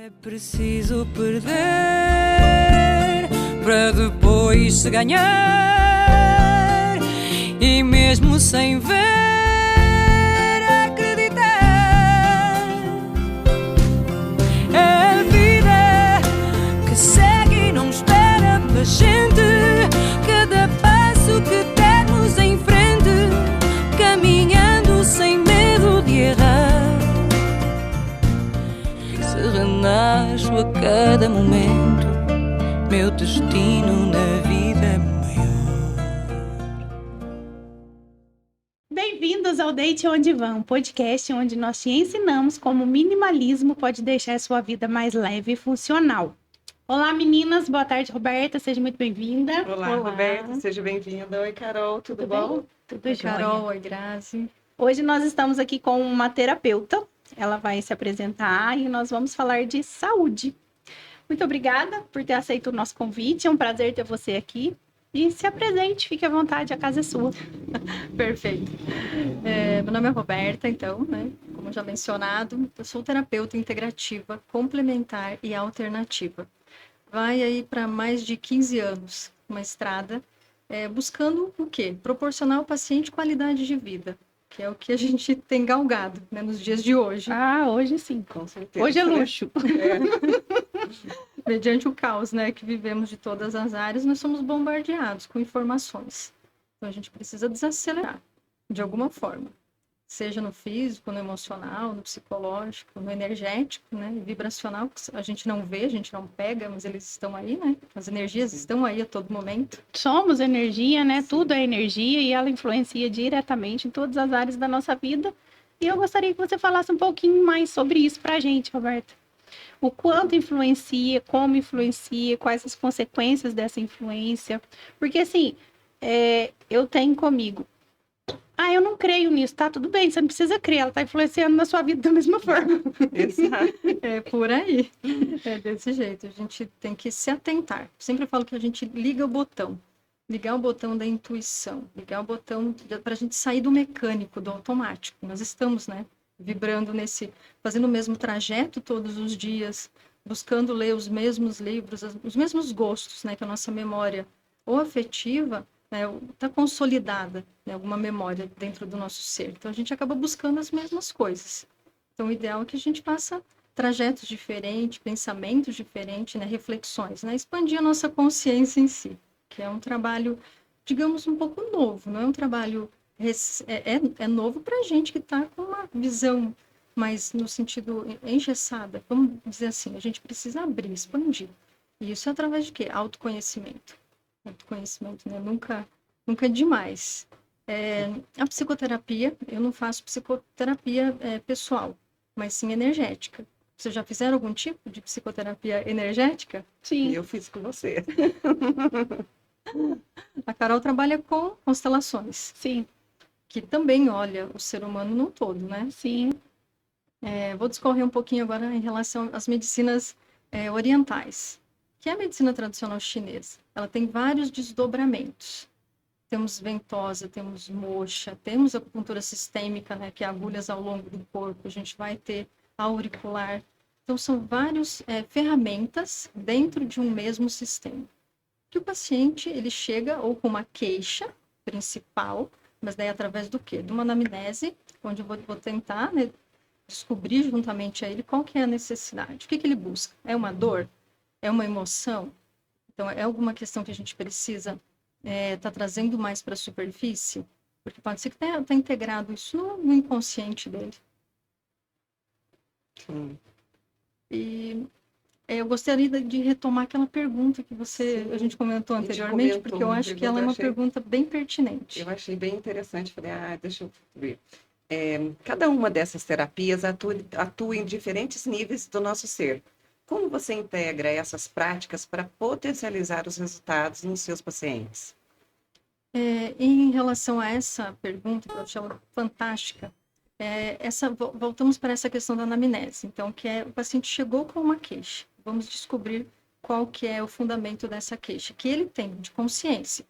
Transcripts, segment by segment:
É preciso perder para depois se ganhar, e mesmo sem ver, acreditar. É a vida que segue e não espera pela gente. Cada passo que dermos em frente, caminhando sem medo de errar. E se renasço a cada momento, meu destino na vida é maior. Bem-vindos ao Deite Onde Vão, podcast onde nós te ensinamos como o minimalismo pode deixar a sua vida mais leve e funcional. Olá, meninas. Boa tarde, Roberta. Seja muito bem-vinda. Olá, Roberta. Seja bem-vinda. Oi, Carol. Tudo bom? Tudo Oi, jóia. Carol. Oi, Grazi. Hoje nós estamos aqui com uma terapeuta. Ela vai se apresentar e nós vamos falar de saúde. Muito obrigada por ter aceito o nosso convite. É um prazer ter você aqui. E se apresente, fique à vontade, a casa é sua. Perfeito. Meu nome é Roberta, então, né? Como já mencionado, eu sou terapeuta integrativa, complementar e alternativa. Vai aí para mais de 15 anos, uma estrada, buscando o quê? Proporcionar ao paciente qualidade de vida, que é o que a gente tem galgado, né, nos dias de hoje. Ah, hoje sim. Com certeza. Hoje é luxo. Mediante o caos, né, que vivemos de todas as áreas, nós somos bombardeados com informações. Então, a gente precisa desacelerar, de alguma forma. Seja no físico, no emocional, no psicológico, no energético, né, e vibracional, que a gente não vê, a gente não pega, mas eles estão aí, né? As energias estão aí a todo momento. Somos energia, né? Tudo é energia e ela influencia diretamente em todas as áreas da nossa vida. E eu gostaria que você falasse um pouquinho mais sobre isso pra gente, Roberta. O quanto influencia, como influencia, quais as consequências dessa influência. Porque, assim, eu tenho comigo. Ah, eu não creio nisso, tá? Tudo bem, você não precisa crer, ela tá influenciando na sua vida da mesma forma. Exato. É por aí. É desse jeito. A gente tem que se atentar. Sempre falo que a gente liga o botão. Ligar o botão da intuição. Ligar o botão para a gente sair do mecânico, do automático. Nós estamos, né? Vibrando fazendo o mesmo trajeto todos os dias, buscando ler os mesmos livros, os mesmos gostos, né? Que a nossa memória ou afetiva está consolidada, né? Alguma memória dentro do nosso ser. Então, a gente acaba buscando as mesmas coisas. Então, o ideal é que a gente faça trajetos diferentes, pensamentos diferentes, né? Reflexões, né? Expandir a nossa consciência em si, que é um trabalho, digamos, um pouco novo, não é um trabalho... É novo para a gente que está com uma visão mais no sentido engessada. Vamos dizer assim, a gente precisa abrir, expandir. E isso é através de quê? Autoconhecimento. Autoconhecimento, né? Nunca é demais. A psicoterapia, eu não faço psicoterapia pessoal, mas sim energética. Vocês já fizeram algum tipo de psicoterapia energética? Sim. Eu fiz com você. A Carol trabalha com constelações. Sim. Que também olha o ser humano no todo, né? Sim. Vou discorrer um pouquinho agora em relação às medicinas orientais, que é a medicina tradicional chinesa. Ela tem vários desdobramentos. Temos ventosa, temos moxa, temos acupuntura sistêmica, né, que é agulhas ao longo do corpo. A gente vai ter auricular. Então, são várias ferramentas dentro de um mesmo sistema. Que o paciente, ele chega ou com uma queixa principal, mas daí através do quê? De uma anamnese, onde eu vou tentar, né, descobrir juntamente a ele qual que é a necessidade. O que ele busca? É uma dor? É uma emoção? Então, é alguma questão que a gente precisa tá trazendo mais para a superfície? Porque pode ser que tá integrado isso no inconsciente dele. Sim. E eu gostaria de retomar aquela pergunta que a gente comentou anteriormente, porque eu acho que ela é uma pergunta bem pertinente. Eu achei bem interessante. Falei, deixa eu ver. Cada uma dessas terapias atua em diferentes níveis do nosso ser. Como você integra essas práticas para potencializar os resultados nos seus pacientes? Em relação a essa pergunta, que eu acho fantástica, voltamos para essa questão da anamnese. Então, o paciente chegou com uma queixa. Vamos descobrir qual que é o fundamento dessa queixa, que ele tem de consciência.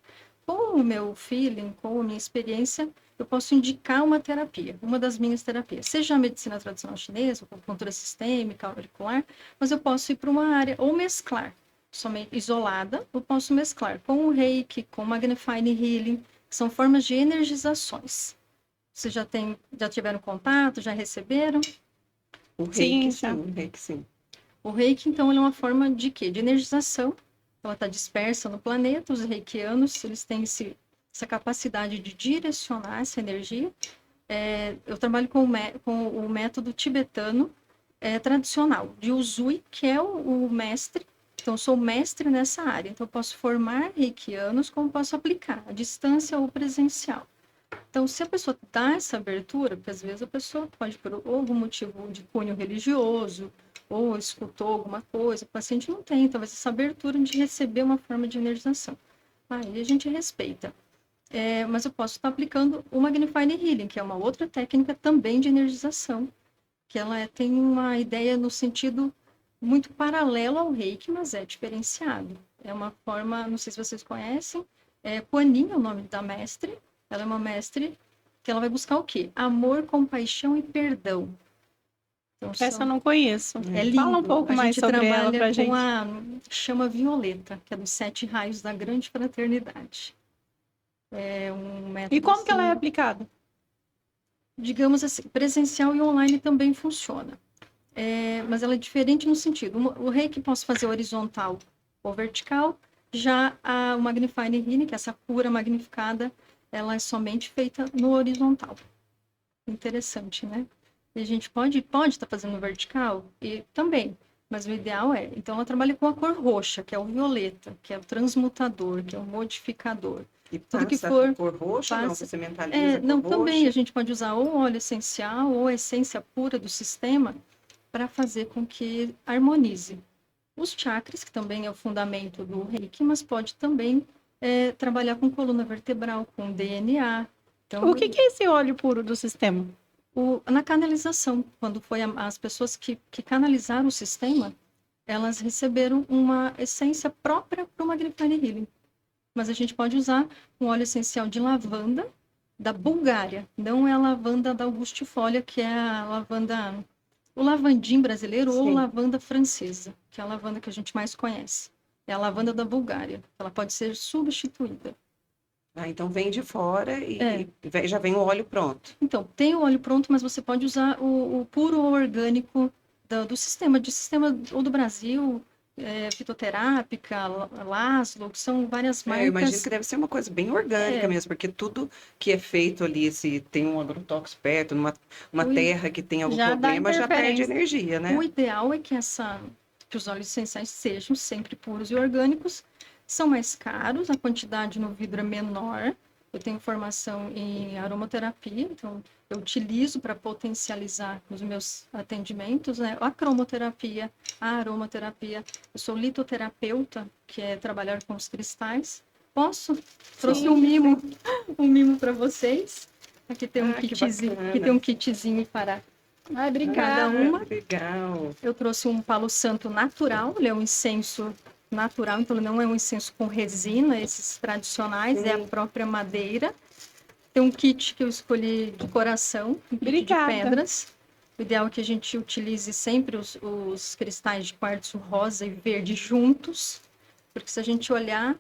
Com o meu feeling, com a minha experiência, eu posso indicar uma terapia, uma das minhas terapias, seja a medicina tradicional chinesa, acupuntura sistêmica, auricular, mas eu posso ir para uma área, ou mesclar, somente isolada, eu posso mesclar com o Reiki, com o Magnifying Healing, que são formas de energizações. Vocês já tiveram contato, já receberam? O Sim, reiki, já. sim, o reiki, sim. O Reiki, então, ele é uma forma de quê? De energização. Ela está dispersa no planeta. Os reikianos, eles têm essa capacidade de direcionar essa energia. Eu trabalho com o método tibetano tradicional, de Usui, que é o mestre. Então, eu sou mestre nessa área. Então, eu posso formar reikianos, como posso aplicar, à distância ou presencial. Então, se a pessoa dá essa abertura, porque às vezes a pessoa pode, por algum motivo de cunho religioso, ou escutou alguma coisa, o paciente não tem, talvez essa abertura de receber uma forma de energização. Aí a gente respeita. Mas eu posso estar aplicando o Magnifying Healing, que é uma outra técnica também de energização, que ela tem uma ideia no sentido muito paralelo ao Reiki, mas é diferenciado. É uma forma, não sei se vocês conhecem, Kuan Yin é o nome da mestre. Ela é uma mestre que ela vai buscar o quê? Amor, compaixão e perdão. Então, Essa eu não conheço. é lindo. Fala um pouco mais sobre ela pra A gente gente. trabalha com a chama violeta, que é dos 7 raios da grande fraternidade. É um método, E como que ela é assim, aplicada? digamos assim, presencial e online também funciona. Mas ela é diferente no sentido, o Reiki posso fazer horizontal ou vertical, já o Magnifying Healing, que é essa cura magnificada, ela é somente feita no horizontal. Interessante, né? E a gente pode estar fazendo vertical e também, mas o ideal então ela trabalha com a cor roxa, que é o violeta, que é o transmutador, que é o modificador. E Tudo que passa for, a cor roxa, não? passa. Você mentaliza a cor Não, roxa? também a gente pode usar ou óleo essencial ou a essência pura do sistema para fazer com que harmonize. Os chakras, que também é o fundamento do Reiki, mas pode também trabalhar com coluna vertebral, com DNA. Então, O que é esse óleo puro do sistema? na canalização, quando foi as pessoas que canalizaram o sistema, elas receberam uma essência própria para o Magnifying Healing. Mas a gente pode usar um óleo essencial de lavanda da Bulgária, não é a lavanda da Augustifolia, que é a lavanda, o lavandim brasileiro ou Sim. lavanda francesa, que é a lavanda que a gente mais conhece. É a lavanda da Bulgária. Ela pode ser substituída. Então vem de fora e já vem o óleo pronto. Então, tem o óleo pronto, mas você pode usar o puro orgânico do sistema ou do Brasil, fitoterápica, Laszlo, que são várias marcas. Eu imagino que deve ser uma coisa bem orgânica mesmo, porque tudo que é feito ali, se tem um agrotóxico perto, uma terra que tem algum já dá problema, já perde interferência. energia, né? O ideal é que os óleos essenciais sejam sempre puros e orgânicos. São mais caros, a quantidade no vidro é menor. Eu tenho formação em aromaterapia, então eu utilizo para potencializar os meus atendimentos, né? A cromoterapia, a aromaterapia. Eu sou litoterapeuta, que é trabalhar com os cristais. Trouxe um mimo para vocês. Aqui tem um kitzinho para cada Obrigada. uma. Que legal. Eu trouxe um palo santo natural, ele é um incenso natural, então ele não é um incenso com resina, esses tradicionais, é a própria madeira. Tem um kit que eu escolhi de coração, um kit Obrigada. de pedras. O ideal é que a gente utilize sempre os cristais de quartzo rosa e verde juntos, porque se a gente olhar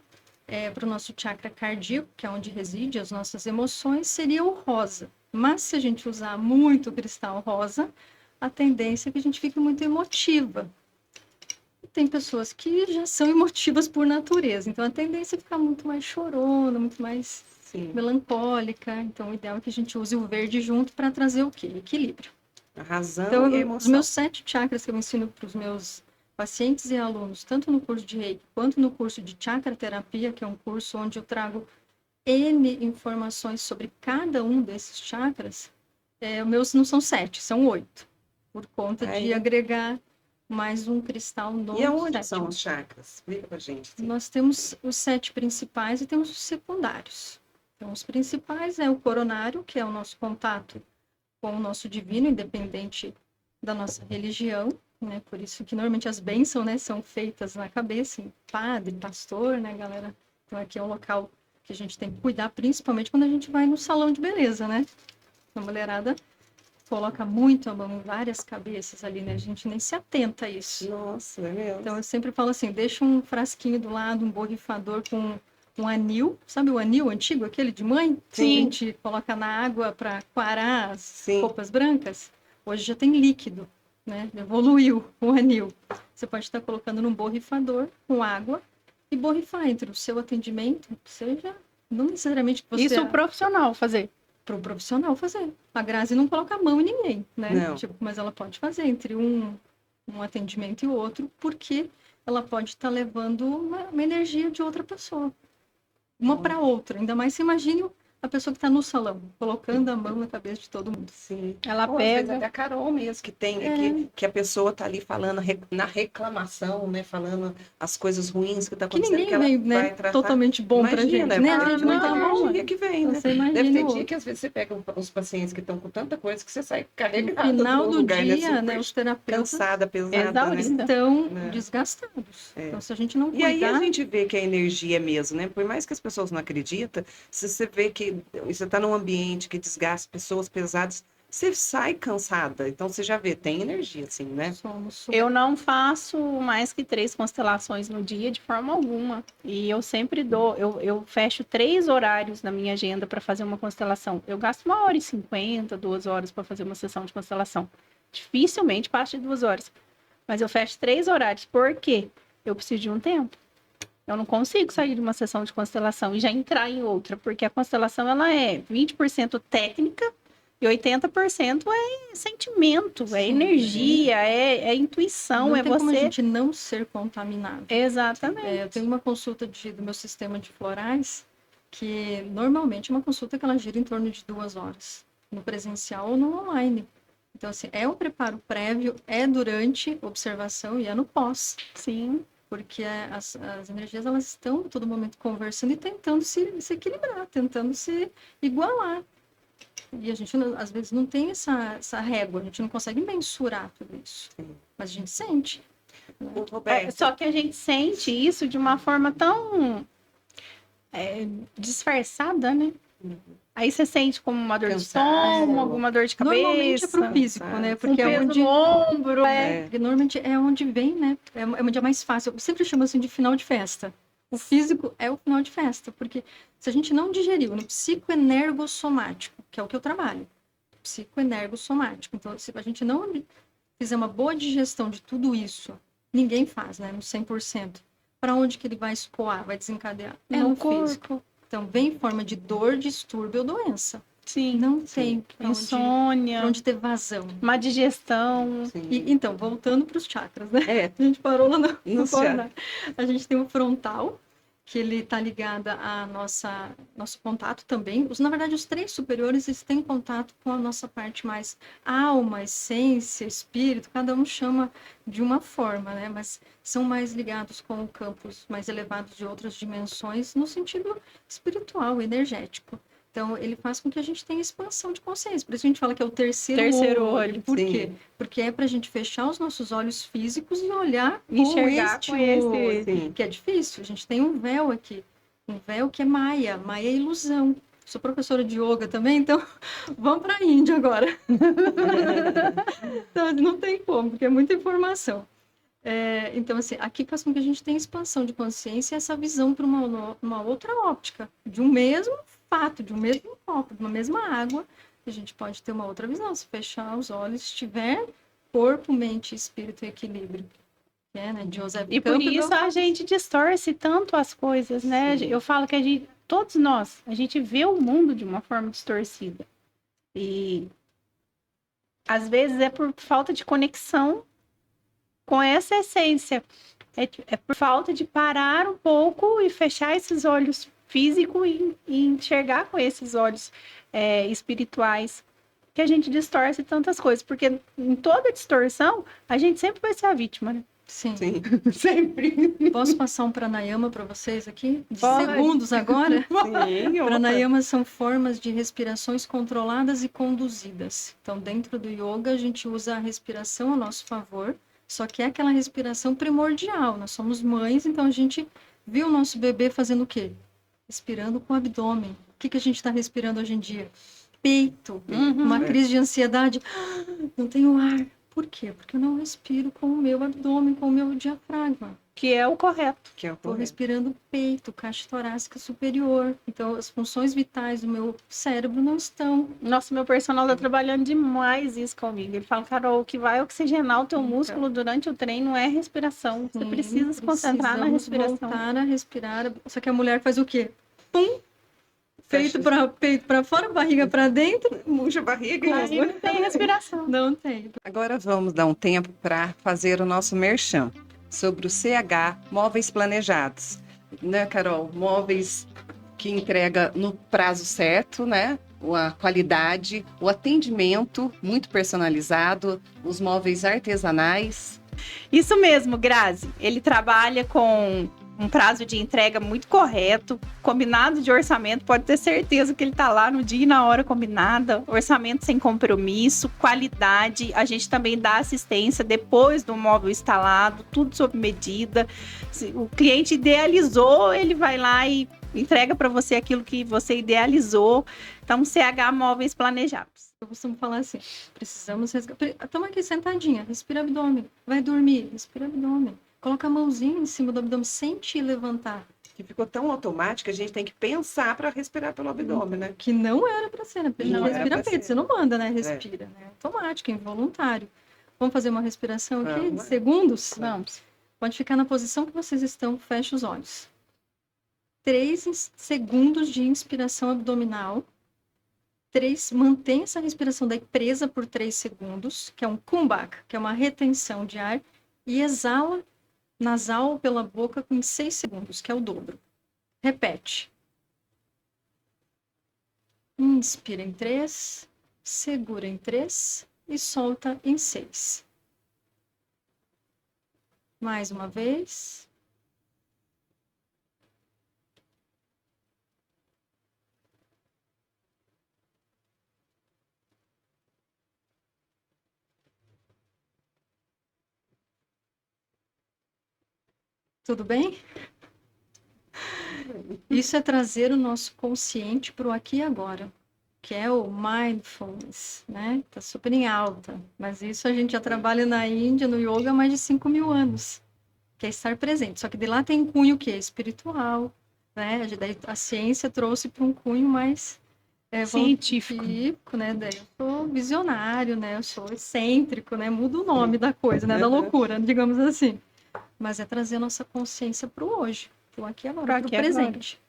para o nosso chakra cardíaco, que é onde reside as nossas emoções, seria o rosa. Mas se a gente usar muito o cristal rosa, a tendência é que a gente fique muito emotiva. Tem pessoas que já são emotivas por natureza, então a tendência é ficar muito mais chorona, muito mais melancólica. Então o ideal é que a gente use o verde junto para trazer o quê? Equilíbrio. A razão Então, e a os emoção. meus 7 chakras que eu ensino para os meus pacientes e alunos, tanto no curso de Reiki quanto no curso de Chakra Terapia, que é um curso onde eu trago N informações sobre cada um desses chakras, os meus não são 7, são 8, por conta de agregar mais um cristal no E aonde sétimo. são os chakras? Explica pra gente. Sim. Nós temos os 7 principais e temos os secundários. Então, os principais é o coronário, que é o nosso contato com o nosso divino, independente da nossa religião, né? Por isso que normalmente as bênçãos, né, são feitas na cabeça, em padre, pastor, né, galera? Então, aqui é um local que a gente tem que cuidar, principalmente quando a gente vai no salão de beleza, né? A mulherada coloca muito a mão em várias cabeças ali, né? A gente nem se atenta a isso. Nossa, é mesmo. Então, eu sempre falo assim, deixa um frasquinho do lado, um borrifador com um anil, sabe o anil antigo, aquele de mãe? Que a gente coloca na água para quarar as Sim. roupas brancas. Hoje já tem líquido, né? Evoluiu o anil. Você pode estar colocando num borrifador com água e borrifar entre o seu atendimento, seja não necessariamente que você... Isso o profissional fazer. Para o profissional fazer. A Grazi não coloca a mão em ninguém, né? Não. Tipo, mas ela pode fazer entre um atendimento e outro, porque ela pode estar levando uma energia de outra pessoa. Uma para outra. Ainda mais se imagine a pessoa que está no salão, colocando a mão na cabeça de todo mundo. Sim. Ela Ou, às vezes, pega. até a Carol mesmo, que tem, que a pessoa tá ali falando na reclamação, né? Falando as coisas ruins que tá Que acontecendo, ninguém que ela vem, né? vai tratar. Totalmente bom pra gente, Imagina, né? porque A gente tem muita não, energia que vem, né? Você imagina Deve ter o dia outro. que às vezes você pega uns pacientes que estão com tanta coisa que você sai No carregado final pro do lugar, né? dia, Super né? Os terapeutas cansada, pesada, né? Exaurida. estão É. desgastados. É. Então, se a gente não E aí a cuidar... gente vê que a energia é mesmo, né? Por mais que as pessoas não acreditam, se você vê que você está num ambiente que desgasta pessoas pesadas, você sai cansada. Então você já vê, tem energia, assim, né? Somos Eu não faço mais que 3 constelações no dia de forma alguma. E eu sempre eu fecho 3 horários na minha agenda para fazer uma constelação. Eu gasto 1h50, 2 horas para fazer uma sessão de constelação. Dificilmente passa de 2 horas. Mas eu fecho 3 horários. Por quê? Eu preciso de um tempo. Eu não consigo sair de uma sessão de constelação e já entrar em outra, porque a constelação ela é 20% técnica e 80% é sentimento, é Sim, energia, é intuição, não é tem como a você. gente não ser contaminado. Exatamente. Eu tenho uma consulta do meu sistema de florais, que normalmente é uma consulta que ela gira em torno de 2 horas, no presencial ou no online. Então, assim, é o preparo prévio, é durante observação e é no pós, Sim. porque as energias elas estão a todo momento conversando e tentando se equilibrar, tentando se igualar. E a gente, às vezes, não tem essa régua, a gente não consegue mensurar tudo isso, mas a gente sente. O Roberto, Só que a gente sente isso de uma forma tão disfarçada, né? Aí você sente como uma dor de Cansaço. estômago, uma dor de cabeça, Normalmente é pro físico, né? um Porque é peso onde... no ombro. Porque normalmente é onde vem, né? É onde é mais fácil. Eu sempre chamo assim de final de festa. O físico é o final de festa, porque se a gente não digeriu no psicoenergossomático, que é o que eu trabalho, psicoenergossomático. Então, se a gente não fizer uma boa digestão de tudo isso, ninguém faz, né? No 100%. Para onde que ele vai escoar, vai desencadear? É no físico. Então, vem em forma de dor, distúrbio ou doença. Sim. Não tem pra Insônia, onde ter vazão. má digestão. sim. E, então, voltando para os chakras, né? É, A gente parou lá No no coronal. A gente tem o frontal, que ele está ligado a nosso contato também. Na verdade, os 3 superiores eles têm contato com a nossa parte mais alma, essência, espírito. Cada um chama de uma forma, né? Mas são mais ligados com campos mais elevados de outras dimensões no sentido espiritual, energético. Então, ele faz com que a gente tenha expansão de consciência. Por isso a gente fala que é o terceiro olho. Por Sim. quê? Porque é para a gente fechar os nossos olhos físicos e olhar Enxergar com com este esse- olho, Sim. que é difícil. A gente tem um véu aqui. Um véu que é Maia. Maia é ilusão. Sou professora de yoga também, então vamos para a Índia agora. Então, não tem como, porque é muita informação. Então, assim, aqui faz com que a gente tenha expansão de consciência e essa visão para uma outra óptica, de um mesmo fato, de um mesmo copo, de uma mesma água, a gente pode ter uma outra visão, se fechar os olhos, estiver corpo, mente e espírito em equilíbrio. Que é, né? Joseph E por Campbell. isso a gente distorce tanto as coisas, né? Sim. Eu falo que todos nós, a gente vê o mundo de uma forma distorcida. E às vezes é por falta de conexão com essa essência. É por falta de parar um pouco e fechar esses olhos físicos e enxergar com esses olhos espirituais que a gente distorce tantas coisas. Porque em toda distorção, a gente sempre vai ser a vítima, né? Sim. Sim. Sempre. Posso passar um pranayama para vocês aqui? De Pode. segundos agora? Sim, opa. Pranayamas são formas de respirações controladas e conduzidas. Então, dentro do yoga, a gente usa a respiração a nosso favor, só que é aquela respiração primordial. Nós somos mães, então a gente viu o nosso bebê fazendo o quê? respirando com o abdômen. O que a gente está respirando hoje em dia? Peito, Uhum. uma crise de ansiedade, não tenho ar. Por quê? Porque eu não respiro com o meu abdômen, com o meu diafragma. Que é o correto. Que é o Estou correto. respirando peito, caixa torácica superior. Então, as funções vitais do meu cérebro não estão. Nossa, meu personal tá trabalhando demais isso comigo. Ele fala, Carol, o que vai oxigenar o teu Então. músculo durante o treino é respiração. Você Sim, precisa se concentrar na precisamos respiração. voltar a respirar. Só que a mulher faz o quê? Pum! Fecha. Peito para fora, barriga para dentro. Murcha a barriga. Aí não tem respiração. Não tem. Agora vamos dar um tempo para fazer o nosso merchan sobre o CH Móveis Planejados. Né, Carol? Móveis que entrega no prazo certo, né? A qualidade, o atendimento muito personalizado, os móveis artesanais. Isso mesmo, Grazi. Ele trabalha com um prazo de entrega muito correto, combinado de orçamento, pode ter certeza que ele tá lá no dia e na hora combinada, orçamento sem compromisso, qualidade, a gente também dá assistência depois do móvel instalado, tudo sob medida. Se o cliente idealizou, ele vai lá e entrega para você aquilo que você idealizou. Então, CH Móveis Planejados. Eu costumo falar assim, precisamos resgatar. Estamos aqui sentadinha, respira abdômen. Vai dormir, respira abdômen. Coloca a mãozinha em cima do abdômen sem te levantar. Que ficou tão automático que a gente tem que pensar para respirar pelo abdômen, né? Que não era para ser, né? Porque a gente Não era respira pra peito, ser. você não manda, né? Respira, né? Automático, involuntário. Vamos fazer uma respiração aqui de Vamos. segundos? Vamos. Pode ficar na posição que vocês estão, fecha os olhos. 3 segundos de inspiração abdominal. 3, mantém essa respiração daí presa por 3 segundos, que é um kumbhaka, que é uma retenção de ar, e exala nasal pela boca em 6 segundos, que é o dobro. Repete. Inspira em 3, segura em 3 e solta em 6. Mais uma vez. Tudo bem? Isso é trazer o nosso consciente para o aqui e agora, que é o mindfulness, né? Tá super em alta, mas isso a gente já trabalha na Índia, no yoga, há mais de 5.000 anos, que é estar presente. Só que de lá tem um cunho que é espiritual, né? Daí a ciência trouxe para um cunho mais Científico. né? Daí eu sou visionário, né? Eu sou excêntrico, né? Muda o nome da coisa, né? Da loucura, digamos assim. Mas é trazer a nossa consciência para o hoje, para o aqui e agora, para o presente.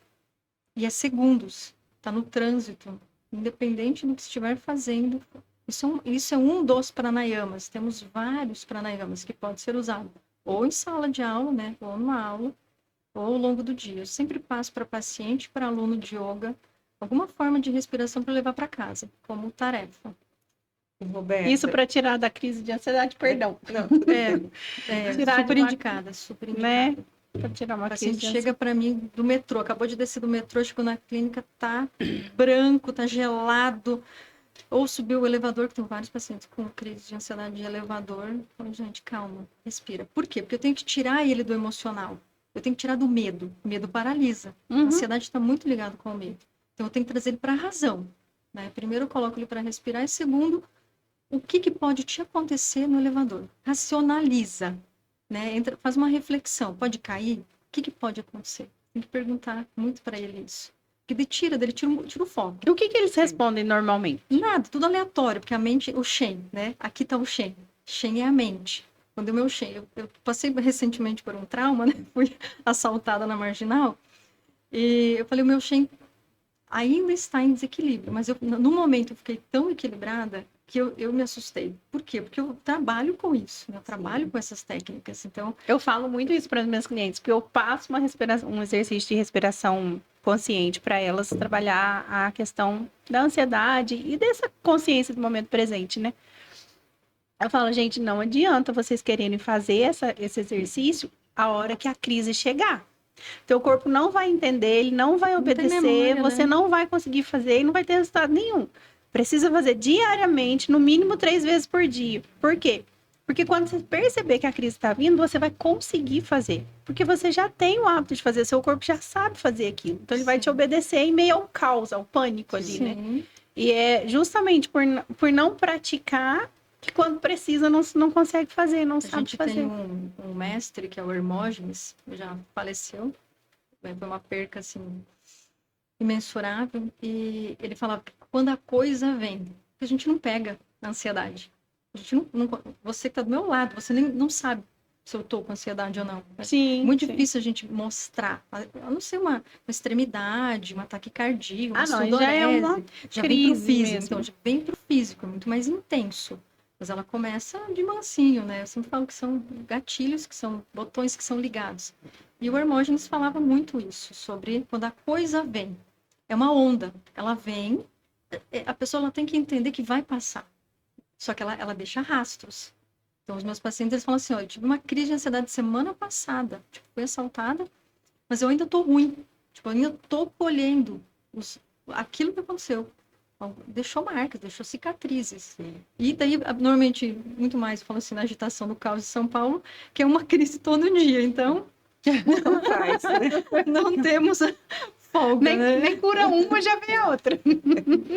E é segundos, está no trânsito, independente do que estiver fazendo. Isso é um dos pranayamas. Temos vários pranayamas que podem ser usados ou em sala de aula, né? Ou numa aula, ou ao longo do dia. Eu sempre passo para paciente, para aluno de yoga, alguma forma de respiração para levar para casa, como tarefa. Roberta. Isso para tirar da crise de ansiedade, perdão. Não, Tirar super de uma- indicada, super indicada. Né? Para tirar uma O crise paciente de chega para mim do metrô, acabou de descer do metrô, chegou na clínica, tá branco, tá gelado, ou subiu o elevador, que tem vários pacientes com crise de ansiedade de elevador. Eu falo, gente, calma, respira. Por quê? Porque eu tenho que tirar ele do emocional, eu tenho que tirar do medo. O medo paralisa. A Uhum. ansiedade está muito ligado com o medo. Então eu tenho que trazer ele para a razão, né? Primeiro eu coloco ele para respirar, e segundo, o que pode te acontecer no elevador? Racionaliza, né? Faz uma reflexão. Pode cair? O que pode acontecer? Tem que perguntar muito para ele isso. Porque tira o foco. O que eles respondem normalmente? Nada, tudo aleatório, porque a mente, o Shen, né? Aqui tá o Shen. Shen é a mente. Quando o meu Shen, eu passei recentemente por um trauma, né? Fui assaltada na Marginal. E eu falei, o meu Shen ainda está em desequilíbrio. Mas no momento eu fiquei tão equilibrada que eu me assustei. Por quê? Porque eu trabalho com isso, né? Eu trabalho com essas técnicas. Então, Eu falo muito isso para os meus clientes, porque eu passo um exercício de respiração consciente para elas trabalhar a questão da ansiedade e dessa consciência do momento presente, né? Eu falo, gente, não adianta vocês quererem fazer esse exercício a hora que a crise chegar. Teu corpo não vai entender, ele não vai Não tem obedecer, memória, você né? não vai conseguir fazer e não vai ter resultado nenhum. Precisa fazer diariamente, no mínimo 3 vezes por dia. Por quê? Porque quando você perceber que a crise está vindo, você vai conseguir fazer. Porque você já tem o hábito de fazer, seu corpo já sabe fazer aquilo. Então, ele vai te obedecer em meio ao caos, ao pânico ali, né? Sim. E é justamente por não praticar que quando precisa não consegue fazer, não A sabe gente fazer. tem um mestre que é o Hermógenes, já faleceu, foi uma perca assim imensurável, e ele falava que quando a coisa vem, a gente não pega a ansiedade. A gente você que está do meu lado, você nem não sabe se eu estou com ansiedade ou não. Sim, Muito sim. difícil a gente mostrar, a não ser uma extremidade, um ataque cardíaco, uma Não, já é uma já vem pro crise físico, mesmo. então já vem pro físico, é muito mais intenso. Mas ela começa de mansinho, né? Eu sempre falo que são gatilhos, que são botões que são ligados. E o Hermógenes falava muito isso, sobre quando a coisa vem. É uma onda, ela vem, a pessoa ela tem que entender que vai passar. Só que ela deixa rastros. Então, os meus pacientes, eles falam assim, ó, eu tive uma crise de ansiedade semana passada, tipo, fui assaltada, mas eu ainda tô ruim. Tipo, eu ainda tô colhendo aquilo que aconteceu. Deixou marcas, deixou cicatrizes. Sim. E daí, normalmente, muito mais, eu falo assim, na agitação do caos de São Paulo, que é uma crise todo dia. Então, Não faz, né? não temos folga, né? Nem cura uma, já vem a outra.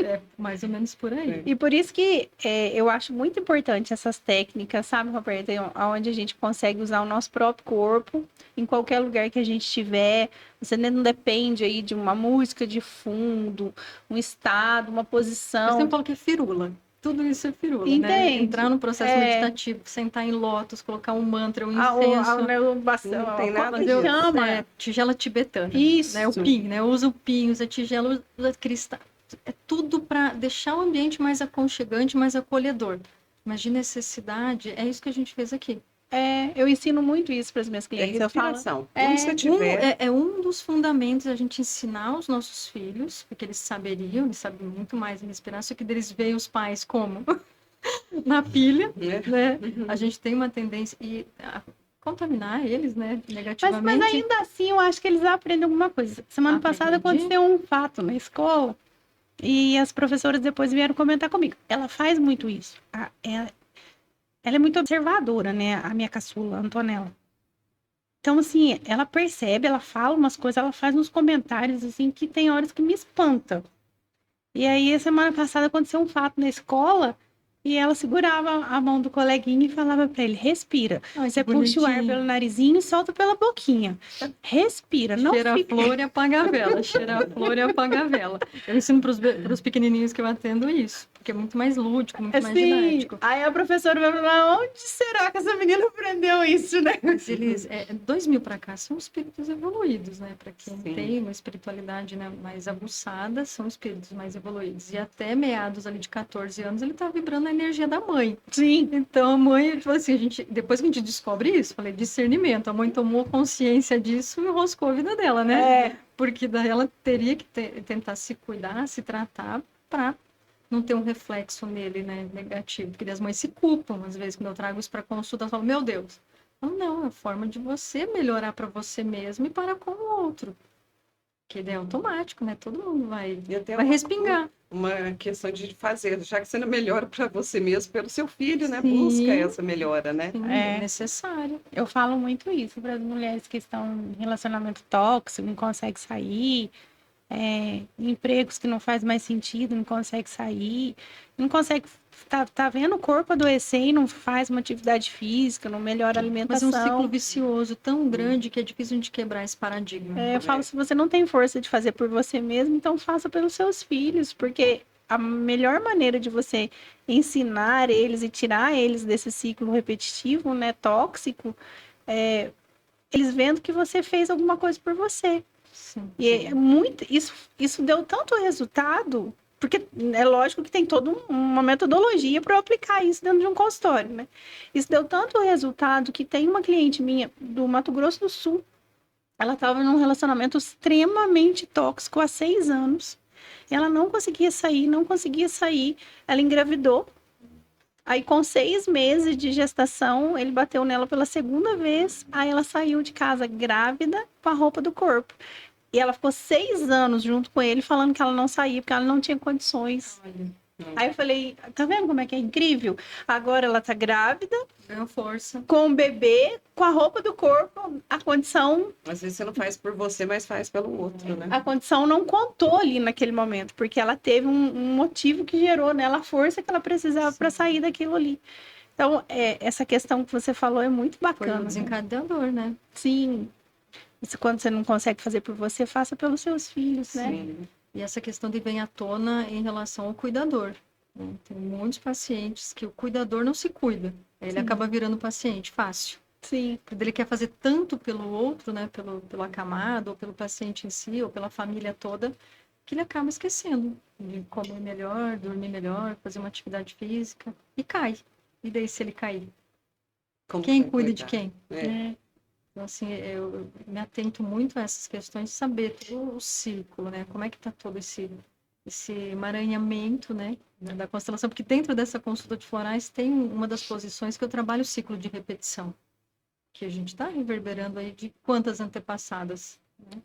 É mais ou menos por aí. E por isso que eu acho muito importante essas técnicas, sabe, Roberta? Onde a gente consegue usar o nosso próprio corpo, em qualquer lugar que a gente estiver. Você não depende aí de uma música de fundo, um estado, uma Eu posição. sempre falo que é firula. Tudo isso é firula, né? Entende? Entrar no processo meditativo, sentar em lótus, colocar um mantra, um A incenso. Não tem nada Mas eu disso. chama. tigela tibetana. Isso. Né? O pin, né? Usa o pin, usa tigela, usa cristal. É tudo para deixar o ambiente mais aconchegante, mais acolhedor. Mas de necessidade, é isso que a gente fez aqui. Eu ensino muito isso para as minhas É clientes. Eu falo, respiração. Onde você tiver. É um dos fundamentos a gente ensinar os nossos filhos, porque eles saberiam, eles sabem muito mais em respirar, só que deles veem os pais como na pilha, né? A gente tem uma tendência a contaminar eles, né, negativamente. mas ainda assim, eu acho que eles aprendem alguma coisa. Semana passada aconteceu um fato na escola e as professoras depois vieram comentar comigo. Ela faz muito isso. Ela é muito observadora, né? A minha caçula, a Antonella. Então, assim, ela percebe, ela fala umas coisas, ela faz uns comentários, assim, que tem horas que me espanta. E aí, semana passada aconteceu um fato na escola e ela segurava a mão do coleguinha e falava para ele, respira. Ai, Você que puxa o ar bonitinho. pelo narizinho e solta pela boquinha. Respira, não Cheira fica... a flor e apaga a vela. Cheira a flor e apaga a vela. Eu ensino para os pequenininhos que eu atendo isso, porque é muito mais lúdico, muito mais didático. Aí a professora vai falar, onde será que essa menina aprendeu isso, né? Mas eles, 2000 para cá, são espíritos evoluídos, né? Para quem Sim. tem uma espiritualidade, né, mais aguçada, são espíritos mais evoluídos. E até meados ali de 14 anos, ele tá vibrando a energia da mãe. Sim. Então a mãe, tipo assim, depois que a gente descobre isso, falei, discernimento, a mãe tomou consciência disso e enroscou a vida dela, né? Porque daí ela teria que tentar se cuidar, se tratar, para não ter um reflexo nele, né, negativo. Porque as mães se culpam, às vezes, quando eu trago isso para consulta, eu falo, meu Deus, não, é a forma de você melhorar para você mesmo e para com o outro. Que é automático, né? Todo mundo vai respingar. Uma questão de fazer, já que você não melhora para você mesmo, pelo seu filho, né? Sim. Busca essa melhora, né? Sim, é necessário. Eu falo muito isso para as mulheres que estão em relacionamento tóxico, não conseguem sair, empregos que não faz mais sentido, não consegue sair, não consegue, tá vendo o corpo adoecer e não faz uma atividade física, não melhora a alimentação. Mas é um ciclo vicioso tão grande que é difícil de quebrar esse paradigma. Eu falo, se você não tem força de fazer por você mesmo, então faça pelos seus filhos, porque a melhor maneira de você ensinar eles e tirar eles desse ciclo repetitivo, né, tóxico, eles vendo que você fez alguma coisa por você. Sim, E isso deu tanto resultado, porque é lógico que tem toda uma metodologia para eu aplicar isso dentro de um consultório, né? Isso deu tanto resultado que tem uma cliente minha do Mato Grosso do Sul, ela estava num relacionamento extremamente tóxico há 6 anos, e ela não conseguia sair, ela engravidou. Aí, com 6 meses de gestação, ele bateu nela pela segunda vez, aí ela saiu de casa grávida com a roupa do corpo. E ela ficou 6 anos junto com ele, falando que ela não saía, porque ela não tinha condições. Olha. Aí eu falei, tá vendo como é que é incrível? Agora ela tá grávida, Ganhou força. com o bebê, com a roupa do corpo, a condição Às vezes você não faz por você, mas faz pelo outro, né? a condição não contou ali naquele momento, porque ela teve um motivo que gerou nela a força que ela precisava para sair daquilo ali. Então, essa questão que você falou é muito Foi bacana. o desencadeador, né? Sim. Isso, quando você não consegue fazer por você, faça pelos seus filhos, né? Sim. E essa questão de vem à tona em relação ao cuidador, né? Tem muitos pacientes que o cuidador não se cuida. Aí ele Sim. acaba virando paciente fácil. Sim. Porque ele quer fazer tanto pelo outro, né? Pelo acamado, ou pelo paciente em si, ou pela família toda, que ele acaba esquecendo de comer melhor, dormir melhor, fazer uma atividade física. E cai. E daí, se ele cair? Como Quem vai cuida de cuidar? quem? Então, assim, eu me atento muito a essas questões de saber todo o ciclo, né? Como é que está todo esse emaranhamento, né? Da constelação. Porque dentro dessa consulta de florais tem uma das posições que eu trabalho o ciclo de repetição. Que a gente está reverberando aí de quantas antepassadas?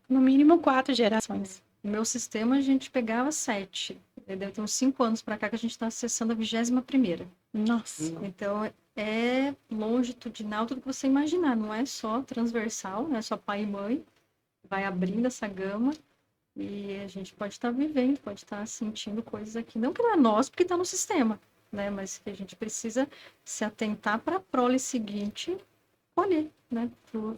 No mínimo 4 gerações. No meu sistema, a gente pegava 7. Deve ter uns 5 anos para cá que a gente está acessando a 21ª. Nossa. Então, é longitudinal tudo que você imaginar. Não é só transversal, não é só pai e mãe. Vai abrindo essa gama e a gente pode estar vivendo, pode estar sentindo coisas aqui. Não que não é nosso, porque está no sistema, né? Mas que a gente precisa se atentar para a prole seguinte colher, né?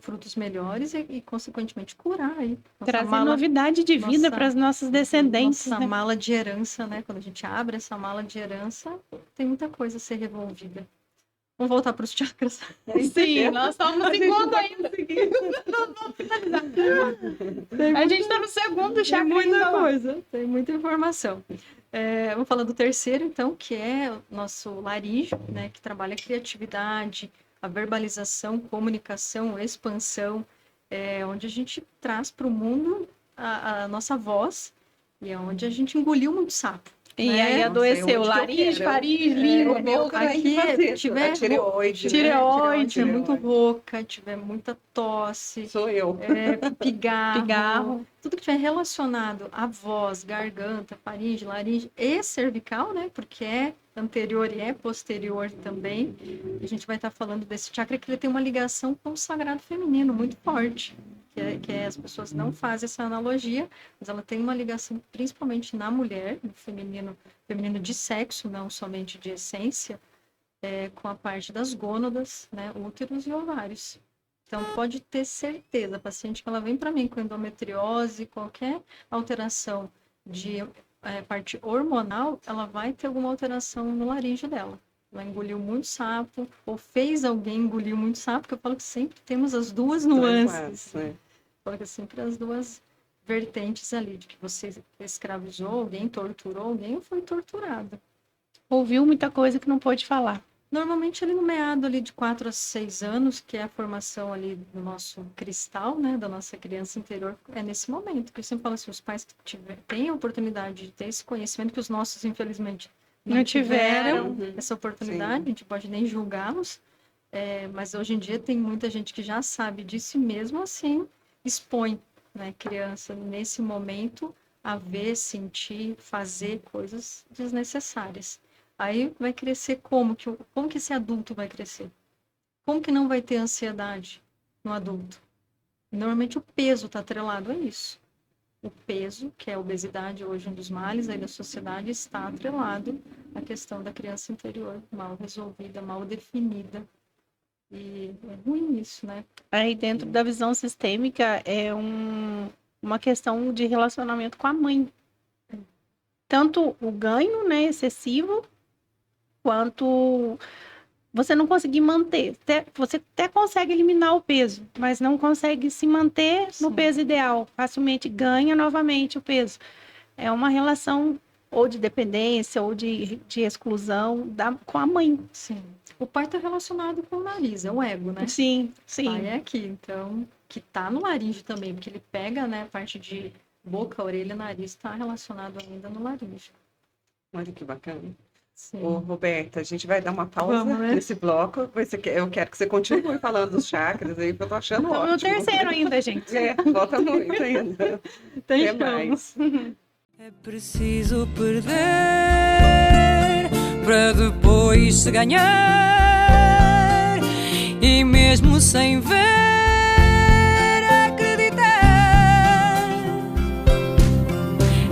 Frutos melhores e consequentemente, curar aí. Trazer novidade de vida para as nossas descendentes. Nossa né? mala de herança, né? Quando a gente abre essa mala de herança, tem muita coisa a ser revolvida. Vamos voltar para os chakras. Sim, nós estamos no segundo ainda. Vamos finalizar. A gente está no segundo chakra. Tem muita coisa, tem muita informação. Vamos falar do terceiro, então, que é o nosso laríngeo, né? Que trabalha a criatividade, a verbalização, comunicação, expansão, onde a gente traz para o mundo a nossa voz e é onde a gente engoliu muito sapo. E né? aí adoeceu laringe, faringe, língua, boca. Aqui tiver tireoide, tiver muito rouca, tiver muita tosse, sou eu. Pigarro, tudo que tiver relacionado à voz, garganta, faringe, laringe e cervical, né? Porque é anterior e é posterior também. A gente vai estar falando desse chakra que ele tem uma ligação com o sagrado feminino muito forte. Que as pessoas não fazem essa analogia, mas ela tem uma ligação principalmente na mulher, no feminino de sexo, não somente de essência, com a parte das gônadas, né, úteros e ovários. Então, pode ter certeza, a paciente que ela vem para mim com endometriose, qualquer alteração de parte hormonal, ela vai ter alguma alteração no laríngeo dela. Ela engoliu muito sapo, ou fez alguém engolir muito sapo, porque eu falo que sempre temos as duas nuances. Coloca sempre as duas vertentes ali, de que você escravizou alguém, torturou alguém ou foi torturado. Ouviu muita coisa que não pôde falar. Normalmente ali no meado ali de 4 a 6 anos, que é a formação ali do nosso cristal, né, da nossa criança interior, é nesse momento. Que eu sempre falo assim, os pais que têm a oportunidade de ter esse conhecimento, que os nossos, infelizmente, não tiveram essa oportunidade, a gente pode nem julgá-los, mas hoje em dia tem muita gente que já sabe disso e mesmo assim expõe, né, criança nesse momento a ver, sentir, fazer coisas desnecessárias. Aí vai crescer como que esse adulto vai crescer? Como que não vai ter ansiedade no adulto? Normalmente o peso está atrelado a isso. O peso, que é a obesidade hoje um dos males aí da sociedade, está atrelado à questão da criança interior mal resolvida, mal definida. E é ruim isso, né? Aí dentro da visão sistêmica é uma questão de relacionamento com a mãe. Tanto o ganho, né, excessivo, quanto você não conseguir manter. Você até consegue eliminar o peso, mas não consegue se manter no peso ideal. Facilmente ganha novamente o peso. É uma relação ou de dependência ou de exclusão com a mãe. Sim. O pai está relacionado com o nariz, é o ego, né? Sim, sim. O pai é aqui, então, que tá no laríngeo também, porque ele pega, né, a parte de boca, orelha, nariz, está relacionado ainda no laríngeo. Olha que bacana. Sim. Ô, Roberta, a gente vai dar uma pausa né? nesse bloco. Eu quero que você continue falando dos chakras aí, porque eu tô achando ótimo. No terceiro ainda, gente. Falta muito ainda. Tem Até mais. É preciso perder para depois se ganhar, e mesmo sem ver acreditar.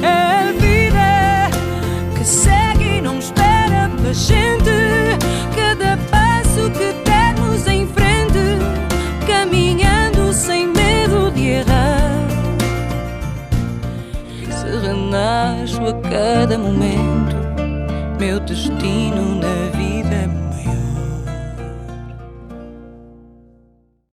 É a vida que segue e não espera pela gente. Cada passo que dermos em frente, caminhando sem medo de errar. E se renasço a cada momento, meu destino na vida é